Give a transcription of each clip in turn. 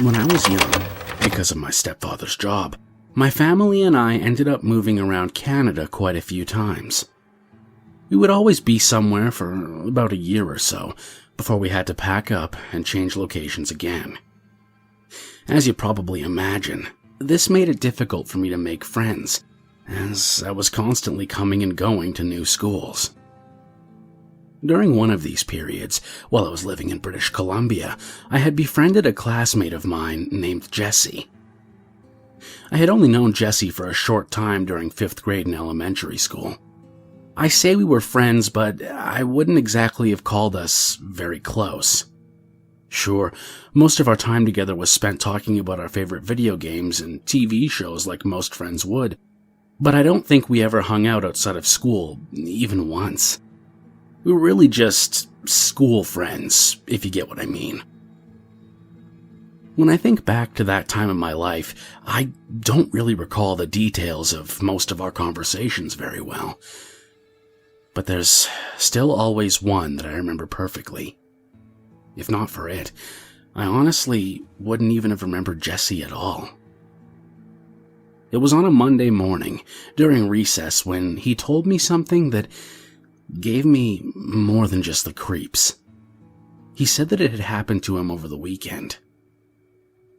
When I was young, because of my stepfather's job, my family and I ended up moving around Canada quite a few times. We would always be somewhere for about a year or so before we had to pack up and change locations again. As you probably imagine, this made it difficult for me to make friends, as I was constantly coming and going to new schools. During one of these periods, while I was living in British Columbia, I had befriended a classmate of mine named Jessie. I had only known Jessie for a short time during 5th grade in elementary school. I say we were friends, but I wouldn't exactly have called us very close. Sure, most of our time together was spent talking about our favorite video games and TV shows like most friends would, but I don't think we ever hung out outside of school, even once. We were really just school friends, if you get what I mean. When I think back to that time in my life, I don't really recall the details of most of our conversations very well. But there's still always one that I remember perfectly. If not for it, I honestly wouldn't even have remembered Jessie at all. It was on a Monday morning, during recess, when he told me something that gave me more than just the creeps. He said that it had happened to him over the weekend.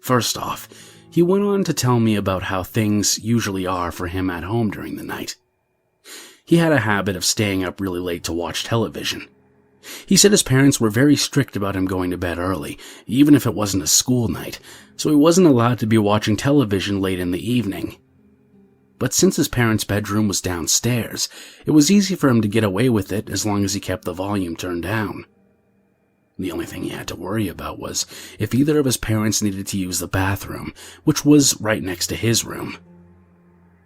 First off, he went on to tell me about how things usually are for him at home during the night. He had a habit of staying up really late to watch television. He said his parents were very strict about him going to bed early, even if it wasn't a school night, so he wasn't allowed to be watching television late in the evening. But since his parents' bedroom was downstairs, it was easy for him to get away with it as long as he kept the volume turned down. The only thing he had to worry about was if either of his parents needed to use the bathroom, which was right next to his room.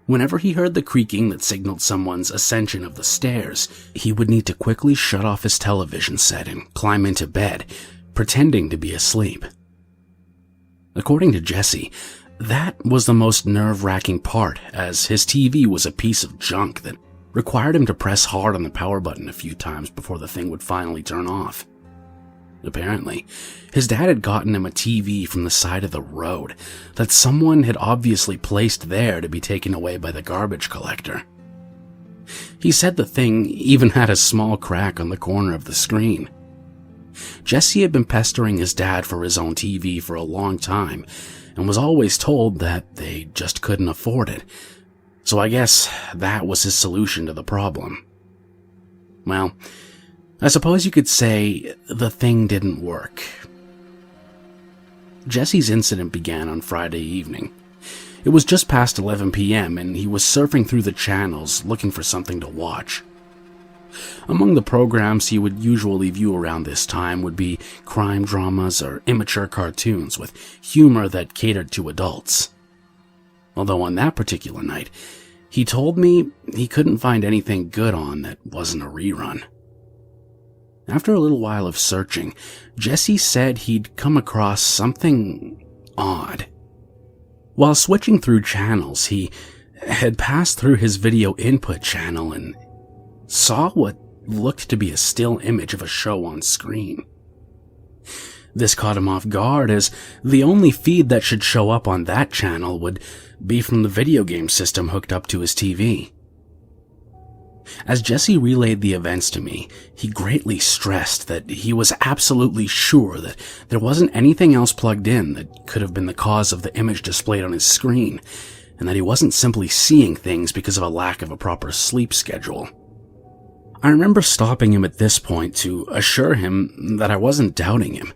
Whenever he heard the creaking that signaled someone's ascension of the stairs, he would need to quickly shut off his television set and climb into bed, pretending to be asleep. According to Jessie, that was the most nerve-wracking part, as his TV was a piece of junk that required him to press hard on the power button a few times before the thing would finally turn off. Apparently, his dad had gotten him a TV from the side of the road that someone had obviously placed there to be taken away by the garbage collector. He said the thing even had a small crack on the corner of the screen. Jessie had been pestering his dad for his own TV for a long time, and was always told that they just couldn't afford it. So I guess that was his solution to the problem. Well, I suppose you could say the thing didn't work. Jessie's incident began on Friday evening. It was just past 11 p.m. and he was surfing through the channels looking for something to watch. Among the programs he would usually view around this time would be crime dramas or immature cartoons with humor that catered to adults. Although on that particular night, he told me he couldn't find anything good on that wasn't a rerun. After a little while of searching, Jessie said he'd come across something odd. While switching through channels, he had passed through his video input channel and saw what looked to be a still image of a show on screen. This caught him off guard, as the only feed that should show up on that channel would be from the video game system hooked up to his TV. As Jessie relayed the events to me, he greatly stressed that he was absolutely sure that there wasn't anything else plugged in that could have been the cause of the image displayed on his screen, and that he wasn't simply seeing things because of a lack of a proper sleep schedule. I remember stopping him at this point to assure him that I wasn't doubting him,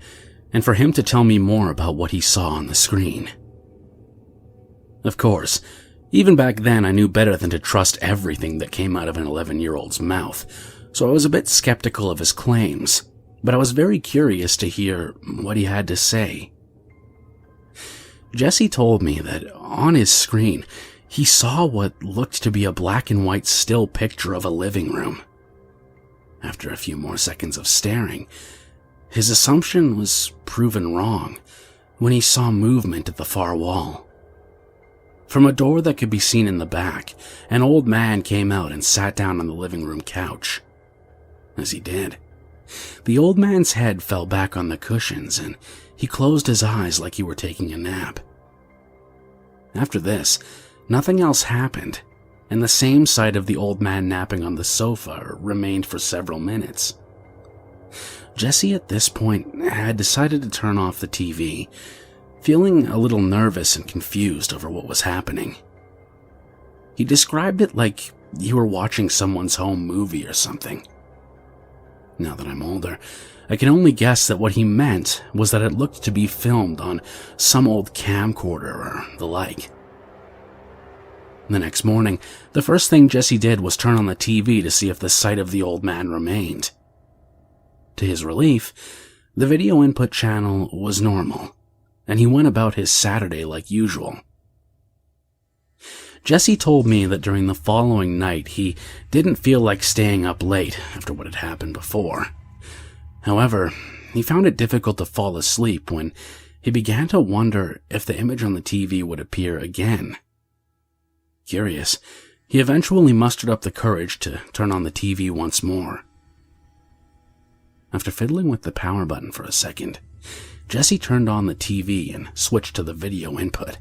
and for him to tell me more about what he saw on the screen. Of course, even back then I knew better than to trust everything that came out of an 11-year-old's mouth, so I was a bit skeptical of his claims, but I was very curious to hear what he had to say. Jessie told me that on his screen, he saw what looked to be a black and white still picture of a living room. After a few more seconds of staring, his assumption was proven wrong when he saw movement at the far wall. From a door that could be seen in the back, an old man came out and sat down on the living room couch. As he did, The old man's head fell back on the cushions and he closed his eyes like he were taking a nap. After this, nothing else happened, and the same sight of the old man napping on the sofa remained for several minutes. Jesse at this point had decided to turn off the TV, feeling a little nervous and confused over what was happening. He described it like you were watching someone's home movie or something. Now that I'm older, I can only guess that what he meant was that it looked to be filmed on some old camcorder or the like. The next morning, the first thing Jesse did was turn on the TV to see if the sight of the old man remained. To his relief, the video input channel was normal, and he went about his Saturday like usual. Jesse told me that during the following night he didn't feel like staying up late after what had happened before. However, he found it difficult to fall asleep when he began to wonder if the image on the TV would appear again. Curious, he eventually mustered up the courage to turn on the TV once more. After fiddling with the power button for a second, Jesse turned on the TV and switched to the video input,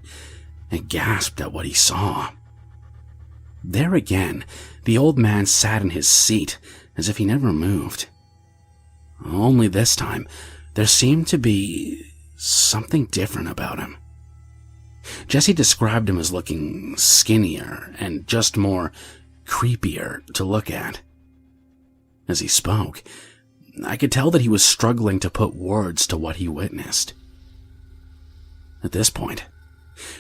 and gasped at what he saw. There again, the old man sat in his seat as if he never moved. Only this time, there seemed to be something different about him. Jesse described him as looking skinnier and just more creepier to look at. As he spoke, I could tell that he was struggling to put words to what he witnessed. At this point,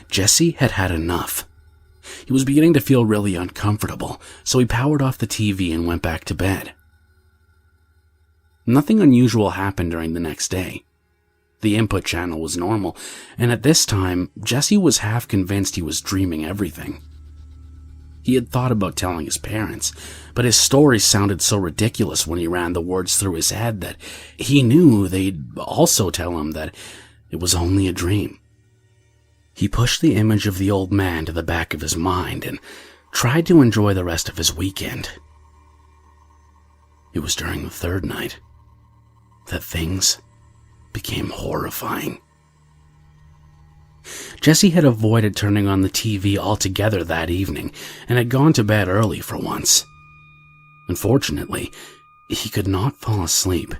Jesse had had enough. He was beginning to feel really uncomfortable, so he powered off the TV and went back to bed. Nothing unusual happened during the next day. The input channel was normal, and at this time, Jesse was half convinced he was dreaming everything. He had thought about telling his parents, but his story sounded so ridiculous when he ran the words through his head that he knew they'd also tell him that it was only a dream. He pushed the image of the old man to the back of his mind and tried to enjoy the rest of his weekend. It was during the third night that things became horrifying. Jesse had avoided turning on the TV altogether that evening and had gone to bed early for once. Unfortunately, he could not fall asleep.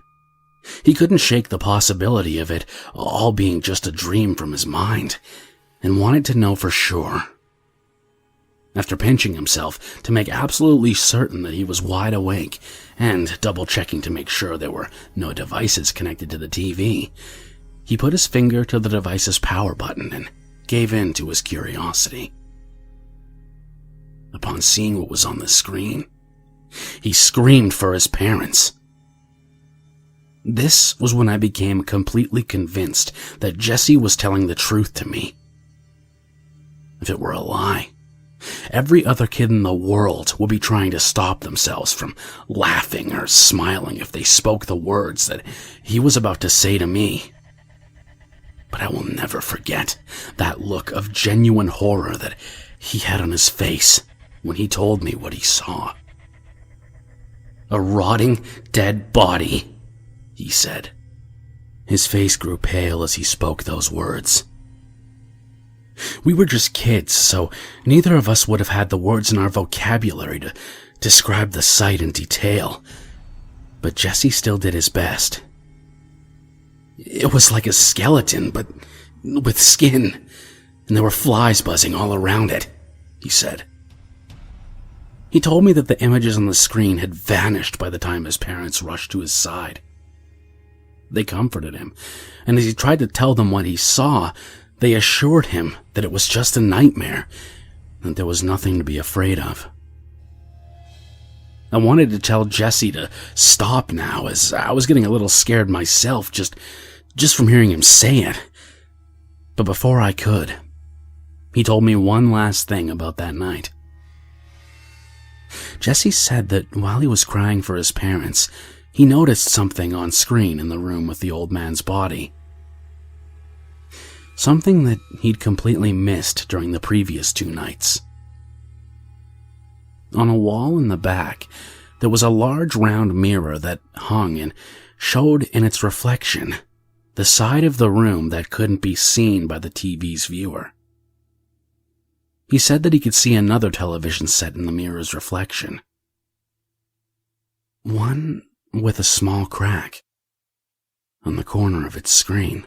He couldn't shake the possibility of it all being just a dream from his mind, and wanted to know for sure. After pinching himself to make absolutely certain that he was wide awake, and double-checking to make sure there were no devices connected to the TV, he put his finger to the device's power button and gave in to his curiosity. Upon seeing what was on the screen, he screamed for his parents. This was when I became completely convinced that Jesse was telling the truth to me. If it were a lie, every other kid in the world would be trying to stop themselves from laughing or smiling if they spoke the words that he was about to say to me. But I will never forget that look of genuine horror that he had on his face when he told me what he saw. "A rotting, dead body," he said. His face grew pale as he spoke those words. We were just kids, so neither of us would have had the words in our vocabulary to describe the sight in detail. But Jesse still did his best. "It was like a skeleton, but with skin, and there were flies buzzing all around it," he said. He told me that the images on the screen had vanished by the time his parents rushed to his side. They comforted him, and as he tried to tell them what he saw, they assured him that it was just a nightmare, that there was nothing to be afraid of. I wanted to tell Jesse to stop now, as I was getting a little scared myself just from hearing him say it. But before I could, he told me one last thing about that night. Jesse said that while he was crying for his parents, he noticed something on screen in the room with the old man's body. Something that he'd completely missed during the previous 2 nights. On a wall in the back, there was a large round mirror that hung and showed in its reflection the side of the room that couldn't be seen by the TV's viewer. He said that he could see another television set in the mirror's reflection. One with a small crack on the corner of its screen.